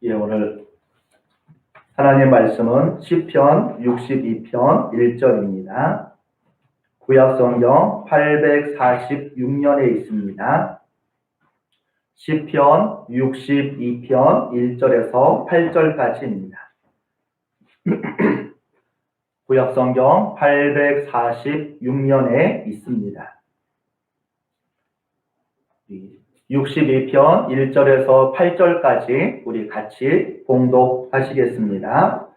예, 오늘 하나님 말씀은 시편 62편 1절입니다. 구약성경 846년에 있습니다. 시편 62편 1절에서 8절까지입니다. 구약성경 846년에 있습니다. 62편 1절에서 8절까지 우리 같이 봉독하시겠습니다.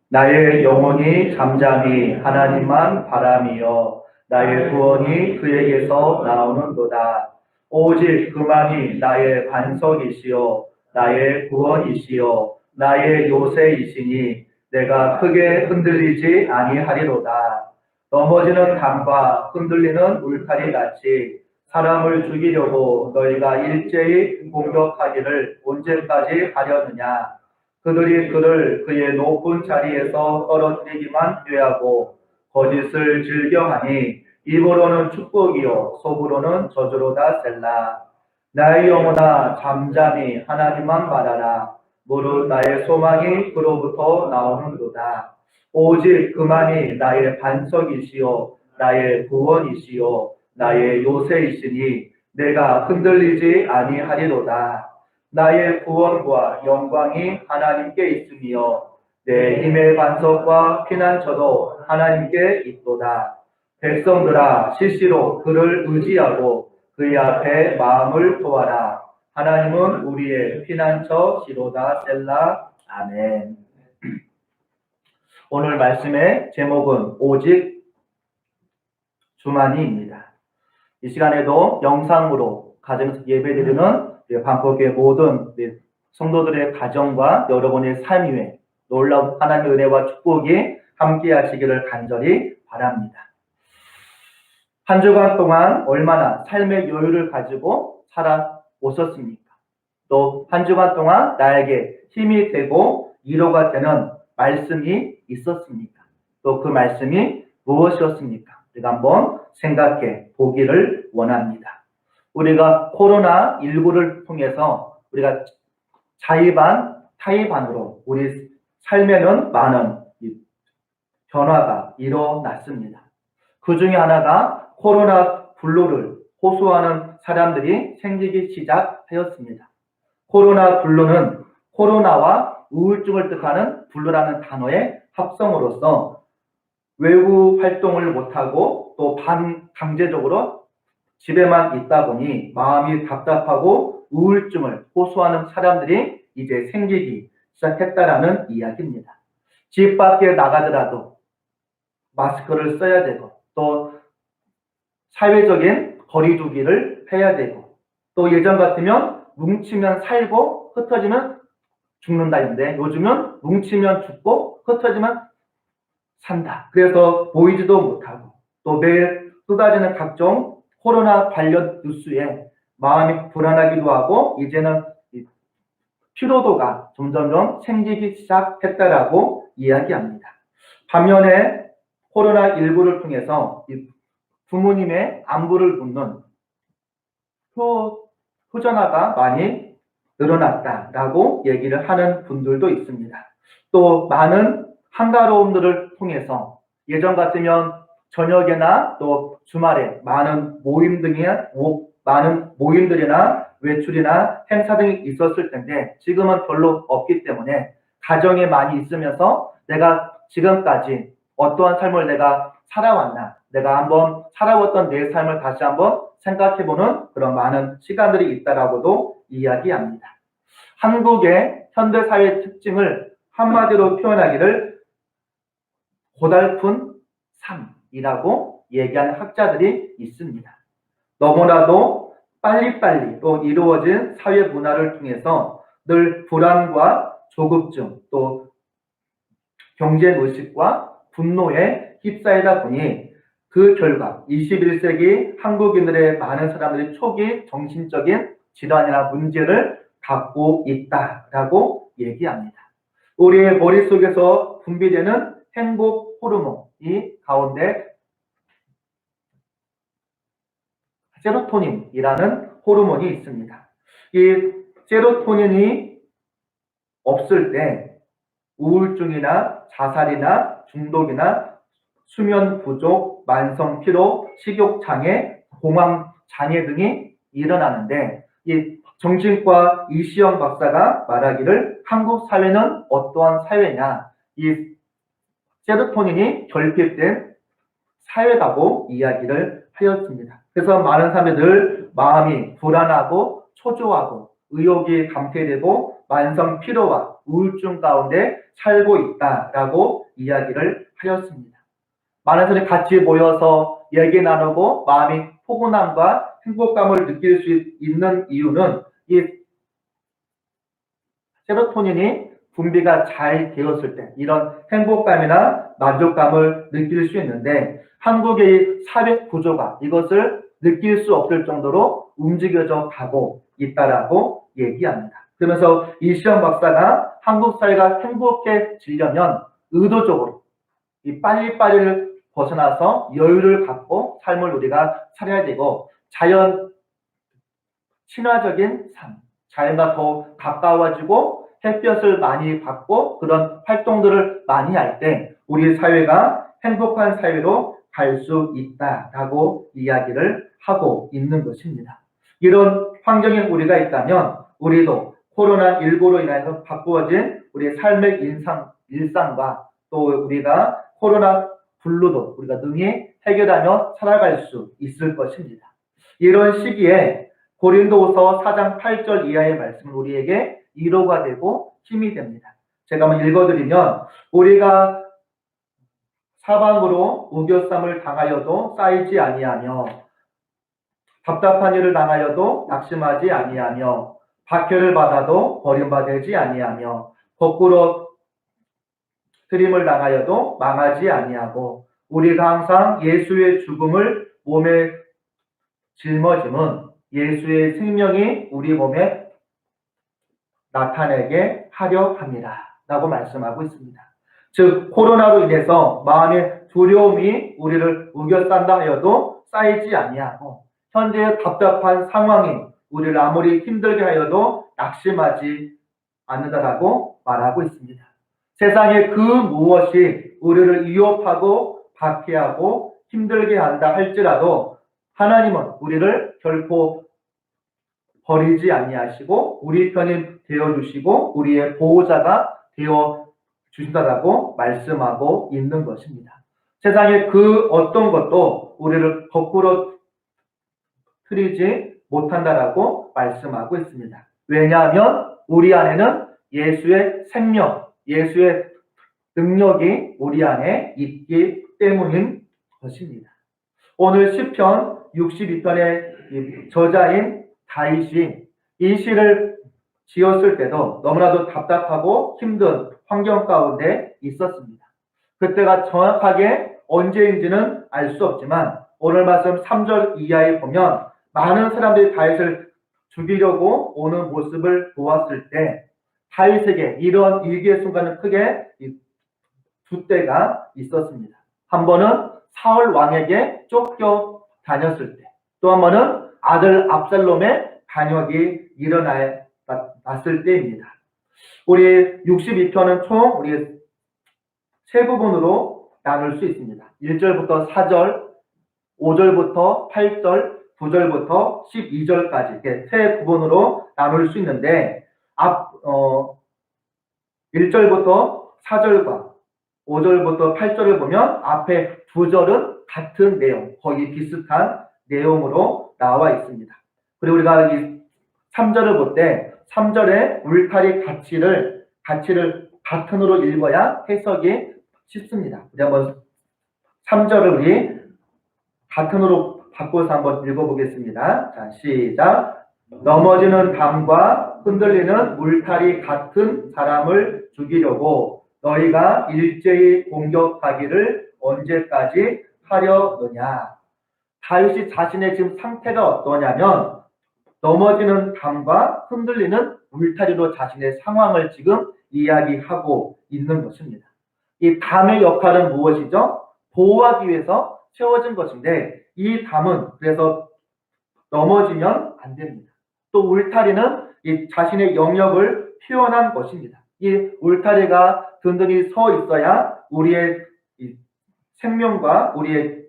나의 영혼이 잠잠히 하나님만 바라미어 나의 구원이 그에게서 나오는도다. 오직 그만이 나의 반석이시요 나의 구원이시요 나의 요새이시니 내가 크게 흔들리지 아니하리로다. 넘어지는 담과 흔들리는 울타리 같이 사람을 죽이려고 너희가 일제히 공격하기를 언제까지 하려느냐. 그들이 그를 그의 높은 자리에서 떨어뜨리기만 꾀하고 거짓을 즐겨하니 입으로는 축복이요 속으로는 저주로다 셀라. 나의 영혼아 잠잠히 하나님만 바라라. 무릇 나의 소망이 그로부터 나오는도다. 오직 그만이 나의 반석이시요 나의 구원이시요 나의 요새이시니 내가 흔들리지 아니하리로다. 나의 구원과 영광이 하나님께 있으며 내 힘의 반석과 피난처도 하나님께 있도다. 백성들아 실시로 그를 의지하고 그의 앞에 마음을 토하라. 하나님은 우리의 피난처시로다. 셀라. 아멘. 오늘 말씀의 제목은 오직 주만이입니다. 이 시간에도 영상으로 가정에서 예배드리는 반포교회 모든 성도들의 가정과 여러분의 삶 위에 놀라운 하나님의 은혜와 축복이 함께 하시기를 간절히 바랍니다. 한 주간 동안 얼마나 삶의 여유를 가지고 살아오셨습니까? 또 한 주간 동안 나에게 힘이 되고 위로가 되는 말씀이 있었습니까? 또 그 말씀이 무엇이었습니까? 우리가 한번 생각해 보기를 원합니다. 우리가 코로나19를 통해서 우리가 자의반, 타의반으로 우리 삶에는 많은 변화가 일어났습니다. 그 중에 하나가 코로나 블루를 호소하는 사람들이 생기기 시작하였습니다. 코로나 블루는 코로나와 우울증을 뜻하는 블루라는 단어의 합성으로서 외부 활동을 못하고 또 반강제적으로 집에만 있다 보니 마음이 답답하고 우울증을 호소하는 사람들이 이제 생기기 시작했다라는 이야기입니다. 집 밖에 나가더라도 마스크를 써야 되고 또 사회적인 거리 두기를 해야 되고 또 예전 같으면 뭉치면 살고 흩어지면 죽는다인데 요즘은 뭉치면 죽고 흩어지면 산다. 그래서 보이지도 못하고 또 매일 쏟아지는 각종 코로나 관련 뉴스에 마음이 불안하기도 하고 이제는 피로도가 점점점 생기기 시작했다라고 이야기합니다. 반면에 코로나19를 통해서 부모님의 안부를 묻는 휴전화가 많이 늘어났다라고 얘기를 하는 분들도 있습니다. 또 많은 한가로움들을 통해서 예전 같으면 저녁에나 또 주말에 많은 모임들이나 외출이나 행사 등이 있었을 텐데 지금은 별로 없기 때문에 가정에 많이 있으면서 내가 지금까지 어떠한 삶을 내가 살아왔나, 내가 한번 살아왔던 내 삶을 다시 한번 생각해보는 그런 많은 시간들이 있다라고도 이야기합니다. 한국의 현대사회의 특징을 한마디로 표현하기를 고달픈 삶이라고 얘기하는 학자들이 있습니다. 너무나도 빨리빨리 또 이루어진 사회 문화를 통해서 늘 불안과 조급증 또 경쟁의식과 분노에 휩싸이다 보니 그 결과 21세기 한국인들의 많은 사람들이 초기 정신적인 질환이나 문제를 갖고 있다라고 얘기합니다. 우리의 머릿속에서 분비되는 행복 호르몬이 가운데 세로토닌이라는 호르몬이 있습니다. 이 세로토닌이 없을 때 우울증이나 자살이나 중독이나 수면 부족, 만성 피로, 식욕 장애, 공황 장애 등이 일어나는데 이 정신과 이시영 박사가 말하기를 한국 사회는 어떠한 사회냐, 이 세로토닌이 결핍된 사회라고 이야기를 하였습니다. 그래서 많은 사람들이 늘 마음이 불안하고 초조하고 의욕이 감퇴되고 만성 피로와 우울증 가운데 살고 있다라고 이야기를 하였습니다. 많은 사람들이 같이 모여서 얘기 나누고 마음이 포근함과 행복감을 느낄 수 있는 이유는 이 세로토닌이 분비가 잘 되었을 때 이런 행복감이나 만족감을 느낄 수 있는데 한국의 사회 구조가 이것을 느낄 수 없을 정도로 움직여져 가고 있다라고 얘기합니다. 그러면서 이시영 박사가 한국 사회가 행복해지려면 의도적으로 이 빨리빨리를 벗어나서 여유를 갖고 삶을 우리가 살아야 되고 자연 친화적인 삶, 자연과 더 가까워지고 햇볕을 많이 받고 그런 활동들을 많이 할 때 우리 사회가 행복한 사회로 갈 수 있다라고 이야기를 하고 있는 것입니다. 이런 환경에 우리가 있다면 우리도 코로나19로 인해서 바꾸어진 우리의 삶의 일상과 또 우리가 코로나 블루도 우리가 능히 해결하며 살아갈 수 있을 것입니다. 이런 시기에 고린도후서 4장 8절 이하의 말씀은 우리에게 위로가 되고 힘이 됩니다. 제가 한번 읽어드리면 우리가 사방으로 우겨쌈을 당하여도 쌓이지 아니하며 답답한 일을 당하여도 낙심하지 아니하며 박해를 받아도 버림받지 아니하며 거꾸로 트림을 당하여도 망하지 아니하고 우리가 항상 예수의 죽음을 몸에 짊어짐은 예수의 생명이 우리 몸에 나타내게 하려 합니다. 라고 말씀하고 있습니다. 즉 코로나로 인해서 마음의 두려움이 우리를 우겨싼다 하여도 쌓이지 아니하고 현재의 답답한 상황이 우리를 아무리 힘들게 하여도 낙심하지 않는다라고 말하고 있습니다. 세상의 그 무엇이 우리를 위협하고 박해하고 힘들게 한다 할지라도 하나님은 우리를 결코 버리지 아니하시고 우리 편이 되어주시고 우리의 보호자가 되어주신다라고 말씀하고 있는 것입니다. 세상의 그 어떤 것도 우리를 거꾸로 틀리지 못한다라고 말씀하고 있습니다. 왜냐하면 우리 안에는 예수의 생명, 예수의 능력이 우리 안에 있기 때문인 것입니다. 오늘 시편 62편의 저자인 다윗이 이 시를 지었을 때도 너무나도 답답하고 힘든 환경 가운데 있었습니다. 그때가 정확하게 언제인지는 알 수 없지만 오늘 말씀 3절 이하에 보면 많은 사람들이 다윗을 죽이려고 오는 모습을 보았을 때 다윗에게 이런 위기의 순간은 크게 두 때가 있었습니다. 한 번은 사울 왕에게 쫓겨 다녔을 때, 또 한 번은 아들 압살롬의 반역이 일어났을 때입니다. 우리 62편은 총 우리 세 부분으로 나눌 수 있습니다. 1절부터 4절, 5절부터 8절, 9절부터 12절까지 이렇게 세 부분으로 나눌 수 있는데 1절부터 4절과 5절부터 8절을 보면 앞에 2절은 같은 내용, 거의 비슷한 내용으로 나와 있습니다. 그리고 우리가 이 3절을 볼 때 3절에 울타리 가치를 바튼으로 읽어야 해석이 쉽습니다. 우리 한번 3절을 우리 바튼으로 바꿔서 한번 읽어보겠습니다. 자, 시작. 넘어지는 담과 흔들리는 울타리 같은 사람을 죽이려고 너희가 일제히 공격하기를 언제까지 하려느냐. 다윗이 자신의 지금 상태가 어떠냐면 넘어지는 담과 흔들리는 울타리로 자신의 상황을 지금 이야기하고 있는 것입니다. 이 담의 역할은 무엇이죠? 보호하기 위해서 세워진 것인데 이 담은 그래서 넘어지면 안 됩니다. 또 울타리는 이 자신의 영역을 표현한 것입니다. 이 울타리가 든든히 서 있어야 우리의 이 생명과 우리의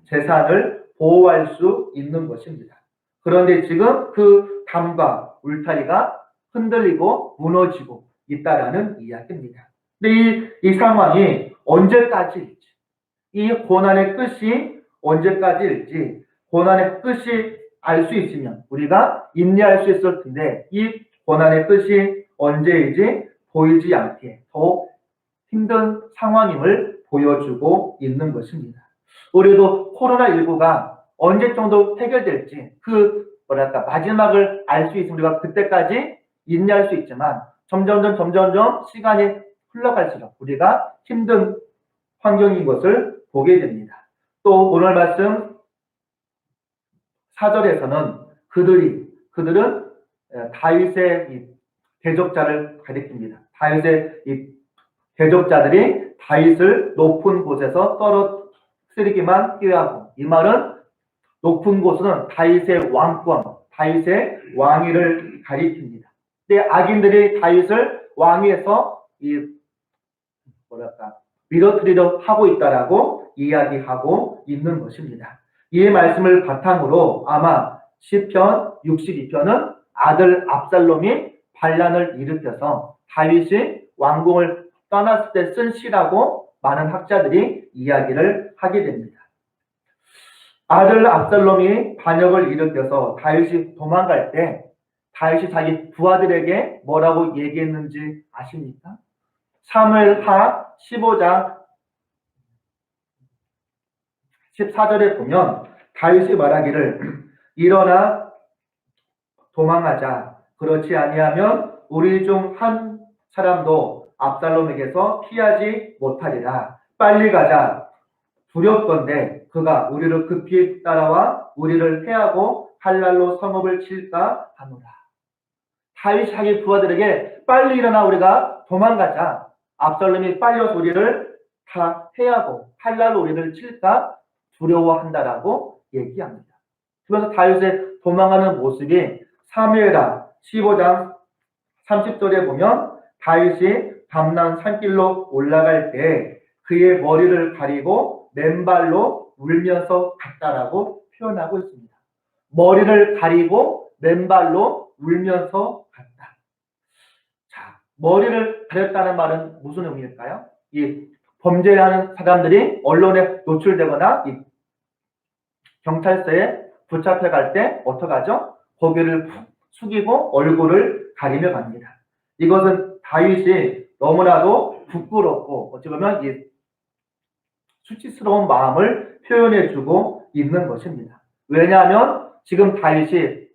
재산을 보호할 수 있는 것입니다. 그런데 지금 그 담과 울타리가 흔들리고 무너지고 있다라는 이야기입니다. 근데 이 상황이 언제까지일지, 이 고난의 끝이 언제까지일지, 고난의 끝이 알 수 있으면 우리가 인내할 수 있을 텐데, 이 고난의 끝이 언제인지 보이지 않게 더 힘든 상황임을 보여주고 있는 것입니다. 우리도 코로나19가 언제 정도 해결될지 마지막을 알 수 있으면 우리가 그때까지 인내할 수 있지만 점점 시간이 흘러갈수록 우리가 힘든 환경인 것을 보게 됩니다. 또 오늘 말씀 4절에서는 그들은 다윗의 이 대적자를 가리킵니다. 다윗의 이 대적자들이 다윗을 높은 곳에서 떨어뜨리기만 꾀하고, 이 말은 높은 곳은 다윗의 왕권, 다윗의 왕위를 가리킵니다. 근데 악인들이 다윗을 왕위에서 밀어뜨리려 하고 있다라고 이야기하고 있는 것입니다. 이 말씀을 바탕으로 아마 시편 62편은 아들 압살롬이 반란을 일으켜서 다윗이 왕궁을 떠났을 때 쓴 시라고 많은 학자들이 이야기를 하게 됩니다. 아들 압살롬이 반역을 일으켜서 다윗이 도망갈 때 다윗이 자기 부하들에게 뭐라고 얘기했는지 아십니까? 사무엘하 15장 14절에 보면 다윗이 말하기를 일어나 도망하자. 그렇지 아니하면 우리 중 한 사람도 압살롬에게서 피하지 못하리라. 빨리 가자. 두렵건대 그가 우리를 급히 따라와 우리를 해하고 칼날로 성읍을 칠까 하노라. 다윗이 자기 부하들에게 빨리 일어나 우리가 도망가자. 압살롬이 빨리 와서 우리를 다 해하고 칼날로 우리를 칠까 두려워한다라고 얘기합니다. 그래서 다윗의 도망하는 모습이 사무엘하 15장 30절에 보면 다윗이 밤낮 산길로 올라갈 때 그의 머리를 가리고 맨발로 울면서 갔다라고 표현하고 있습니다. 머리를 가리고 맨발로 울면서 갔다. 자, 머리를 가렸다는 말은 무슨 의미일까요? 이 범죄하는 사람들이 언론에 노출되거나 이 경찰서에 붙잡혀갈 때 어떡하죠? 고개를 푹 숙이고 얼굴을 가리며 갑니다. 이것은 다윗이 너무나도 부끄럽고 어찌 보면 이 수치스러운 마음을 표현해주고 있는 것입니다. 왜냐하면 지금 다윗이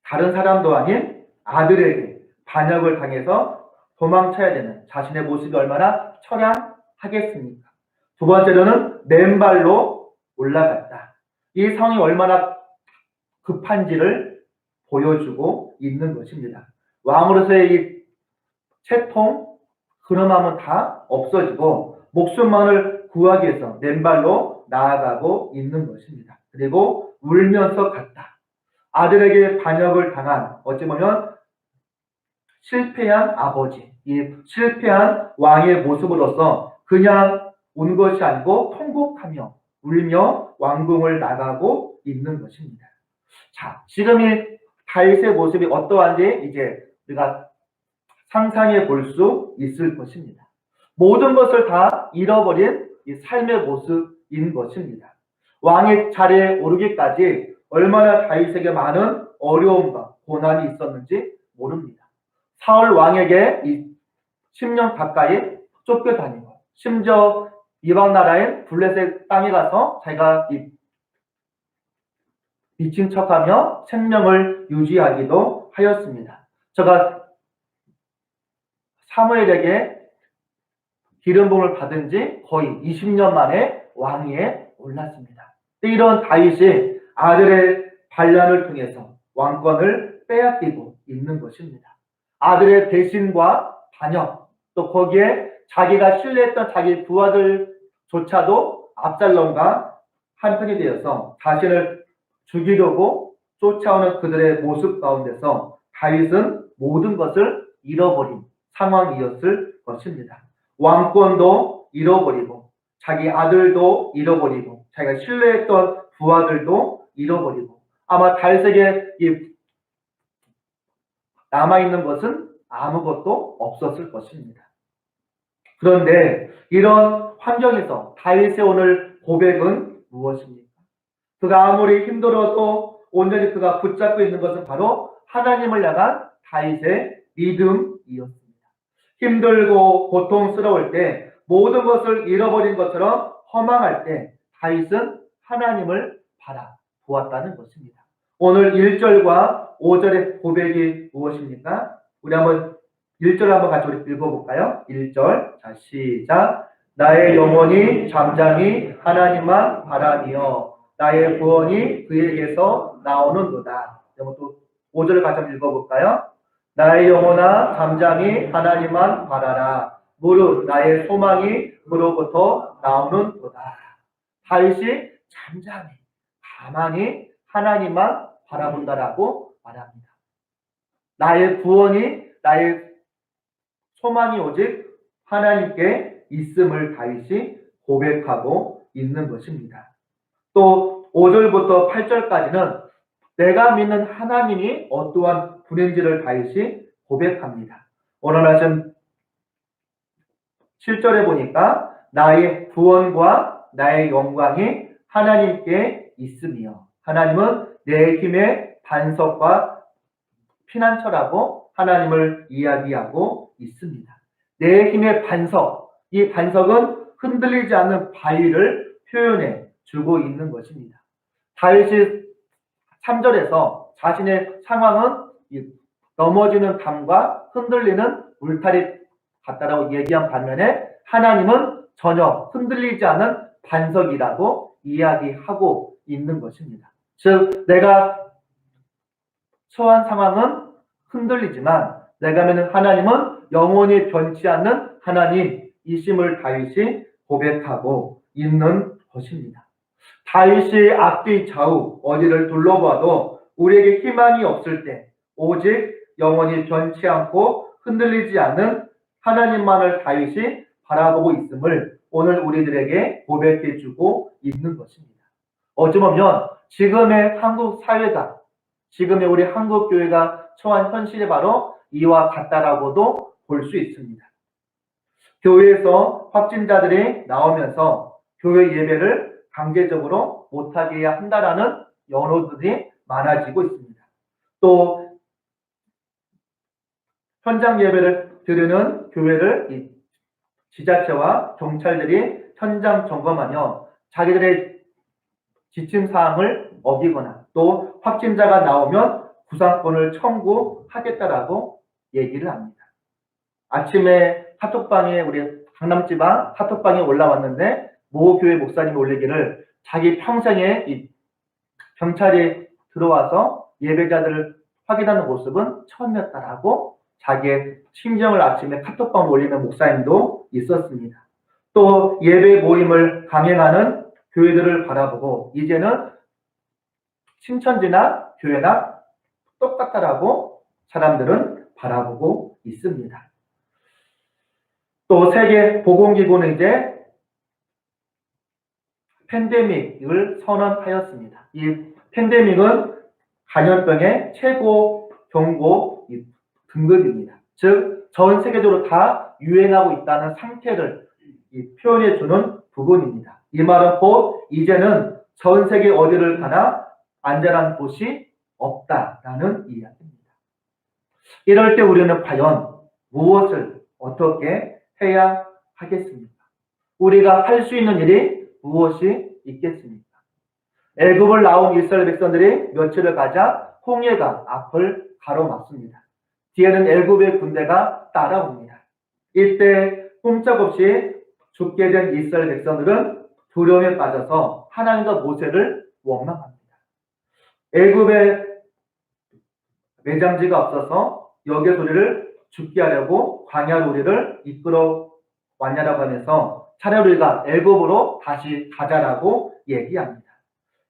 다른 사람도 아닌 아들에게 반역을 당해서 도망쳐야 되는 자신의 모습이 얼마나 처량하겠습니까? 두 번째로는 맨발로 올라갔다. 이 상황이 얼마나 급한지를 보여주고 있는 것입니다. 왕으로서의 이 채통, 근엄함은 다 없어지고 목숨만을 구하기 위해서 맨발로 나아가고 있는 것입니다. 그리고 울면서 갔다. 아들에게 반역을 당한 어찌 보면 실패한 아버지, 이 실패한 왕의 모습으로서 그냥 운 것이 아니고 통곡하며 울며 왕궁을 나가고 있는 것입니다. 자, 지금 이 다윗의 모습이 어떠한지 이제 우리가 상상해 볼 수 있을 것입니다. 모든 것을 다 잃어버린 이 삶의 모습인 것입니다. 왕의 자리에 오르기까지 얼마나 다윗에게 많은 어려움과 고난이 있었는지 모릅니다. 사울 왕에게 이 10년 가까이 쫓겨다니고 심지어 이방 나라인 블레셋 땅에 가서 자기가 미친 척하며 생명을 유지하기도 하였습니다. 제가 사무엘에게 기름 부음을 받은 지 거의 20년 만에 왕위에 올랐습니다. 이런 다윗이 아들의 반란을 통해서 왕권을 빼앗기고 있는 것입니다. 아들의 배신과 반역, 또 거기에 자기가 신뢰했던 자기 부하들조차도 압살롬과 한편이 되어서 자신을 죽이려고 쫓아오는 그들의 모습 가운데서 다윗은 모든 것을 잃어버린 상황이었을 것입니다. 왕권도 잃어버리고 자기 아들도 잃어버리고 자기가 신뢰했던 부하들도 잃어버리고 아마 다윗에게 남아있는 것은 아무것도 없었을 것입니다. 그런데 이런 환경에서 다윗의 오늘 고백은 무엇입니까? 그가 아무리 힘들어도 온전히 그가 붙잡고 있는 것은 바로 하나님을 향한 다윗의 믿음이었습니다. 힘들고 고통스러울 때 모든 것을 잃어버린 것처럼 허망할 때 다윗은 하나님을 바라보았다는 것입니다. 오늘 1절과 5절의 고백이 무엇입니까? 우리 한번 1절 한번 같이 우리 읽어볼까요? 1절 자 시작. 나의 영혼이 잠잠히 하나님만 바라며 나의 구원이 그에게서 나오는도다. 또 5절을 같이 한번 읽어볼까요? 나의 영혼아 잠잠히 하나님만 바라라. 무릇 나의 소망이 그로부터 나오는도다. 다윗이 잠잠히 가만히 하나님만 바라본다라고 말합니다. 나의 구원이 나의 소망이 오직 하나님께 있음을 다윗이 고백하고 있는 것입니다. 또 5절부터 8절까지는 내가 믿는 하나님이 어떠한 분인지를 다윗이 고백합니다. 오늘 말씀 7절에 보니까 나의 구원과 나의 영광이 하나님께 있으며 하나님은 내 힘의 반석과 피난처라고 하나님을 이야기하고 있습니다. 내 힘의 반석, 이 반석은 흔들리지 않는 바위를 표현해 주고 있는 것입니다. 다윗이 3절에서 자신의 상황은 넘어지는 담과 흔들리는 울타리 같다라고 얘기한 반면에 하나님은 전혀 흔들리지 않은 반석이라고 이야기하고 있는 것입니다. 즉 내가 처한 상황은 흔들리지만 내가 믿는 하나님은 영원히 변치 않는 하나님이심을 다윗이 고백하고 있는 것입니다. 다윗이 앞뒤 좌우 어디를 둘러봐도 우리에게 희망이 없을 때 오직 영원히 변치 않고 흔들리지 않는 하나님만을 다윗이 바라보고 있음을 오늘 우리들에게 고백해주고 있는 것입니다. 어쩌면 지금의 한국 사회가 지금의 우리 한국 교회가 처한 현실이 바로 이와 같다라고도 볼 수 있습니다. 교회에서 확진자들이 나오면서 교회 예배를 강제적으로 못하게 해야 한다라는 연호들이 많아지고 있습니다. 또 현장 예배를 드리는 교회를 지자체와 경찰들이 현장 점검하며 자기들의 지침사항을 어기거나 또 확진자가 나오면 구상권을 청구하겠다라고 얘기를 합니다. 아침에 카톡방에 우리 강남지방 카톡방에 올라왔는데 모 교회 목사님이 올리기를 자기 평생에 이 경찰이 들어와서 예배자들을 확인하는 모습은 처음이었다라고 자기의 심정을 아침에 카톡방에 올리는 목사님도 있었습니다. 또 예배 모임을 강행하는 교회들을 바라보고 이제는 신천지나 교회나 똑같다라고 사람들은 바라보고 있습니다. 또 세계 보건기구는 이제 팬데믹을 선언하였습니다. 이 팬데믹은 감염병의 최고 경고 등급입니다. 즉, 전 세계적으로 다 유행하고 있다는 상태를 표현해 주는 부분입니다. 이 말은 곧 이제는 전 세계 어디를 가나 안전한 곳이 없다라는 이야기입니다. 이럴 때 우리는 과연 무엇을 어떻게 해야 하겠습니까? 우리가 할 수 있는 일이 무엇이 있겠습니까? 애굽을 나온 이스라엘 백성들이 며칠을 가자 홍해가 앞을 가로막습니다. 뒤에는 애굽의 군대가 따라옵니다. 이때 꼼짝없이 죽게 된 이스라엘 백성들은 두려움에 빠져서 하나님과 모세를 원망합니다. 애굽에 매장지가 없어서 여기에 우리를 죽게 하려고 광야로 우리를 이끌어 왔냐라고 하면서 차라리 우리가 애굽으로 다시 가자라고 얘기합니다.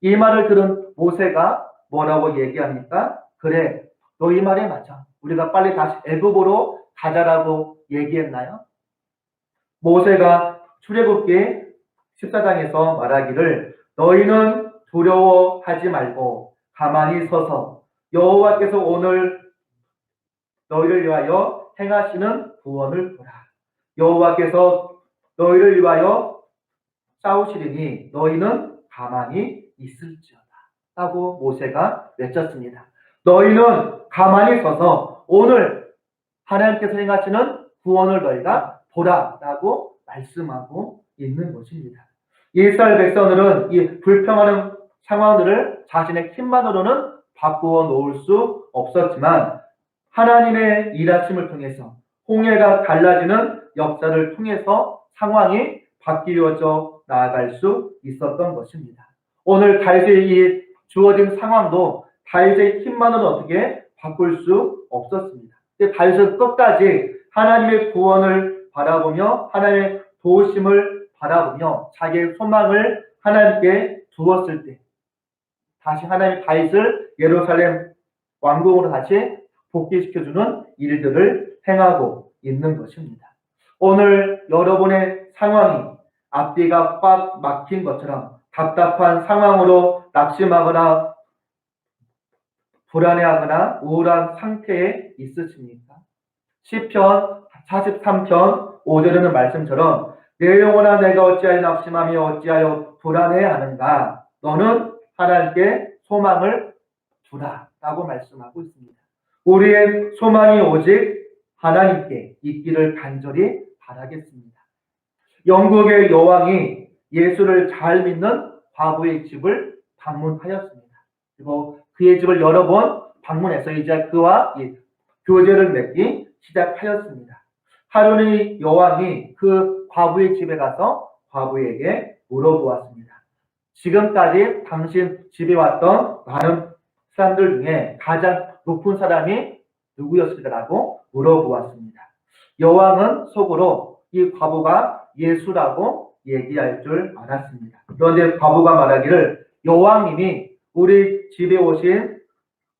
이 말을 들은 모세가 뭐라고 얘기합니까? 그래, 너희 말에 맞아. 우리가 빨리 다시 애굽으로 가자라고 얘기했나요? 모세가 출애굽기 14장에서 말하기를 너희는 두려워하지 말고 가만히 서서 여호와께서 오늘 너희를 위하여 행하시는 구원을 보라. 여호와께서 너희를 위하여 싸우시리니 너희는 가만히 있을지어다 라고 모세가 외쳤습니다. 너희는 가만히 서서 오늘 하나님께서 행하시는 구원을 너희가 보라 라고 말씀하고 있는 것입니다. 이스라엘 백성들은 이 불평하는 상황들을 자신의 힘만으로는 바꾸어 놓을 수 없었지만 하나님의 일하심을 통해서 홍해가 갈라지는 역사를 통해서 상황이 바뀌어져 나아갈 수 있었던 것입니다. 오늘 다윗의 이 주어진 상황도 다윗의 힘만으로는 어떻게 바꿀 수 없었습니다. 다윗은 끝까지 하나님의 구원을 바라보며 하나님의 도우심을 바라보며 자기의 소망을 하나님께 두었을 때 다시 하나님이 다윗을 예루살렘 왕궁으로 다시 복귀시켜주는 일들을 행하고 있는 것입니다. 오늘 여러분의 상황이 앞뒤가 꽉 막힌 것처럼 답답한 상황으로 낙심하거나 불안해하거나 우울한 상태에 있으십니까? 시편 43편 5절에는 말씀처럼 내 영혼아 내가 어찌하여 낙심하며 어찌하여 불안해하는가? 너는 하나님께 소망을 두라 라고 말씀하고 있습니다. 우리의 소망이 오직 하나님께 있기를 간절히 바라겠습니다. 영국의 여왕이 예수를 잘 믿는 과부의 집을 방문하였습니다. 그리고 그의 집을 여러 번 방문해서 이제 그와 교제를 맺기 시작하였습니다. 하루는 이 여왕이 그 과부의 집에 가서 과부에게 물어보았습니다. 지금까지 당신 집에 왔던 많은 사람들 중에 가장 높은 사람이 누구였을까라고 물어보았습니다. 여왕은 속으로 이 과부가 예수라고 얘기할 줄 알았습니다. 그런데 과부가 말하기를 여왕님이 우리 집에 오신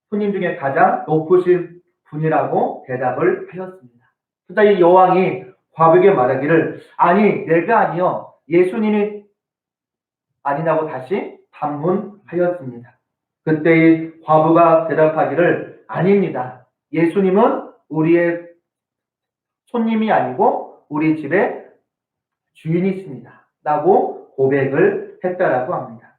손님 중에 가장 높으신 분이라고 대답을 하였습니다. 그러자 이 여왕이 과부에게 말하기를 아니 내가 아니요 예수님이 아니냐고 다시 반문하였습니다. 그때 이 과부가 대답하기를 아닙니다. 예수님은 우리의 손님이 아니고 우리 집의 주인이십니다. 라고 고백을 했다라고 합니다.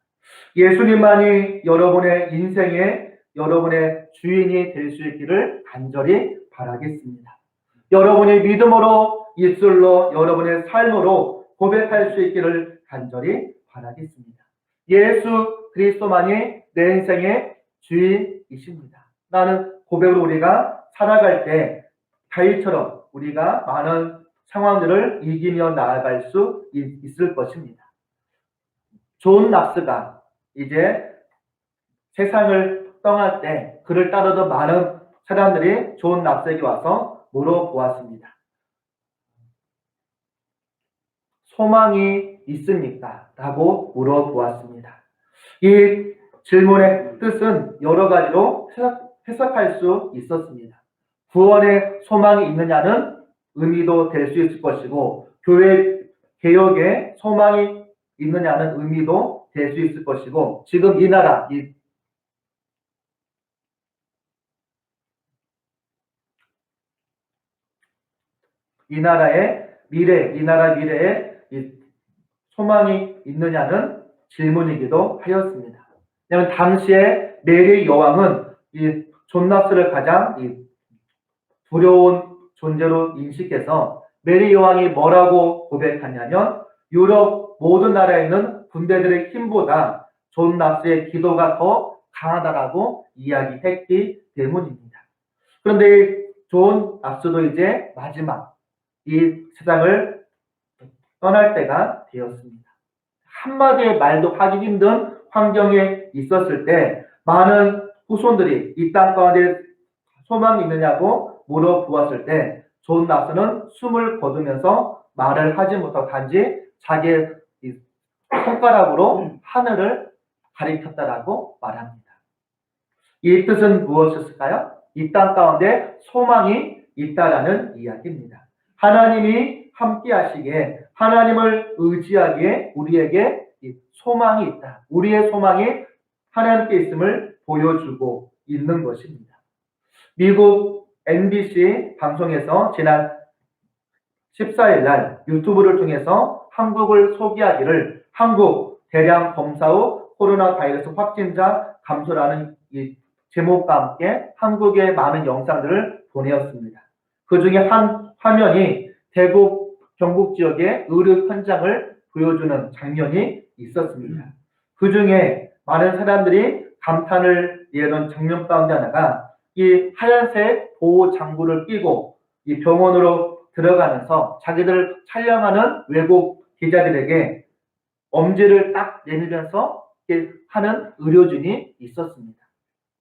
예수님만이 여러분의 인생에 여러분의 주인이 될 수 있기를 간절히 바라겠습니다. 여러분이 믿음으로 입술로 여러분의 삶으로 고백할 수 있기를 간절히 바라겠습니다. 예수 그리스도만이 내 인생의 주인이십니다. 라는 고백으로 우리가 살아갈 때 다윗처럼 우리가 많은 상황들을 이기며 나아갈 수 있을 것입니다. 존 납스가 이제 세상을 떠날 때 그를 따르던 많은 사람들이 존 납스에게 와서 물어보았습니다. 소망이 있습니까? 라고 물어보았습니다. 이 질문의 뜻은 여러 가지로 해석할 수 있었습니다. 구원의 소망이 있느냐는 의미도 될 수 있을 것이고 교회 개혁에 소망이 있느냐는 의미도 될 수 있을 것이고 지금 이 나라 이 나라의 미래에 소망이 있느냐는 질문이기도 하였습니다. 왜냐하면 당시에 메리 여왕은 이 존 납스를 가장 두려운 존재로 인식해서 메리 여왕이 뭐라고 고백하냐면 유럽 모든 나라에 있는 군대들의 힘보다 존 납스의 기도가 더 강하다라고 이야기했기 때문입니다. 그런데 존 납스도 이제 마지막 이 세상을 떠날 때가 되었습니다. 한마디의 말도 하기 힘든 환경에 있었을 때 많은 후손들이 이 땅 가운데 소망이 있느냐고 물어보았을 때 존 납스는 숨을 거두면서 말을 하지 못하고 단지 자기의 손가락으로 하늘을 가리켰다라고 말합니다. 이 뜻은 무엇이었을까요? 이 땅 가운데 소망이 있다라는 이야기입니다. 하나님이 함께 하시기에, 하나님을 의지하기에 우리에게 소망이 있다. 우리의 소망이 하나님께 있음을 보여주고 있는 것입니다. 미국 MBC 방송에서 지난 14일 날 유튜브를 통해서 한국을 소개하기를, 한국 대량 검사 후 코로나 바이러스 확진자 감소라는 이 제목과 함께 한국의 많은 영상들을 보내었습니다. 그 중에 한 화면이 대구 경북 지역의 의료 현장을 보여주는 장면이 있었습니다. 그 중에 많은 사람들이 감탄을 예던 장면 가운데 하나가 이 하얀색 보호 장구를 끼고 이 병원으로 들어가면서 자기들 촬영하는 외국 기자들에게 엄지를 딱 내밀면서 하는 의료진이 있었습니다.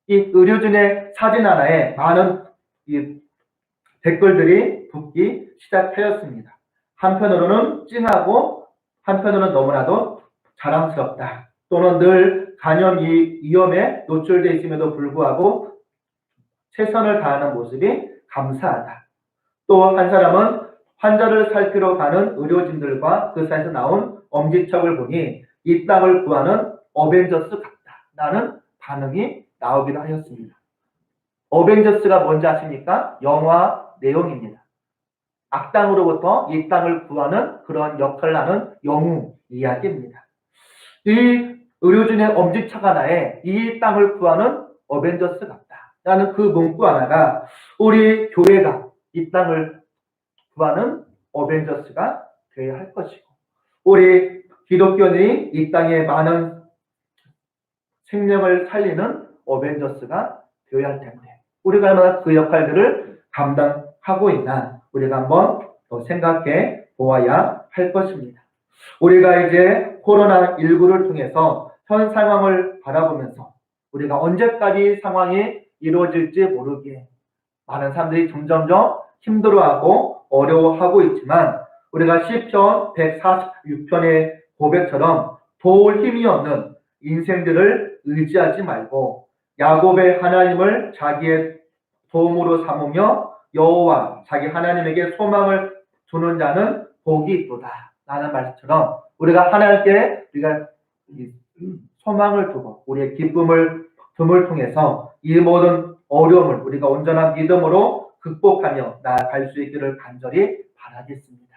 이 의료진의 사진 하나에 많은 댓글들이 붙기 시작하였습니다. 한편으로는 찡하고, 한편으로는 너무나도 자랑스럽다. 또는 늘 감염 위험에 노출되어 있음에도 불구하고 최선을 다하는 모습이 감사하다. 또 한 사람은 환자를 살피러 가는 의료진들과 그 사이에서 나온 엄지척을 보니 이 땅을 구하는 어벤져스 같다라는 반응이 나오기도 하였습니다. 어벤져스가 뭔지 아십니까? 영화 내용입니다. 악당으로부터 이 땅을 구하는 그런 역할을 하는 영웅 이야기입니다. 이 의료진의 엄지척 하나에 이 땅을 구하는 어벤져스 같다라는 그 문구 하나가 우리 교회가 이 땅을 구하는 어벤져스가 되어야 할 것이고, 우리 기독교인이 이 땅에 많은 생명을 살리는 어벤져스가 되어야 할 텐데, 우리가 얼마나 그 역할들을 감당하고 있나 우리가 한번 더 생각해 보아야 할 것입니다. 우리가 이제 코로나19를 통해서 현 상황을 바라보면서 우리가 언제까지 상황이 이루어질지 모르기에 많은 사람들이 점점점 힘들어하고 어려워하고 있지만, 우리가 시편 146편의 고백처럼 도울 힘이 없는 인생들을 의지하지 말고 야곱의 하나님을 자기의 도움으로 삼으며 여호와 자기 하나님에게 소망을 두는 자는 복이 있도다 라는 말씀처럼, 우리가 하나님께 우리가 소망을 두고 우리의 기쁨을 통해서 이 모든 어려움을 우리가 온전한 믿음으로 극복하며 나아갈 수 있기를 간절히 바라겠습니다.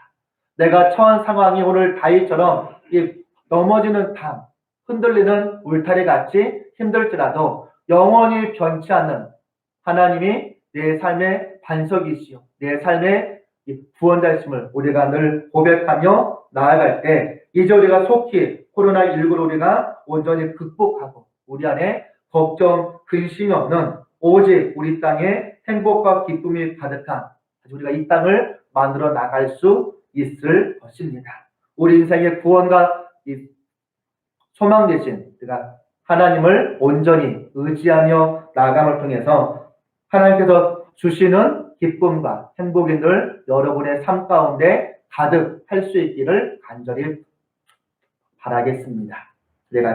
내가 처한 상황이 오늘 다윗처럼 넘어지는 담, 흔들리는 울타리 같이 힘들지라도 영원히 변치 않는 하나님이 내 삶의 반석이시요 내 삶의 구원자이심을 우리가 늘 고백하며 나아갈 때, 이제 우리가 속히 코로나19를 우리가 온전히 극복하고 우리 안에 걱정, 근심이 없는 오직 우리 땅에 행복과 기쁨이 가득한 우리가 이 땅을 만들어 나갈 수 있을 것입니다. 우리 인생의 구원과 소망 되신 하나님을 온전히 의지하며 나아감을 통해서 하나님께서 주시는 기쁨과 행복이 늘 여러분의 삶 가운데 가득할 수 있기를 간절히 바라겠습니다.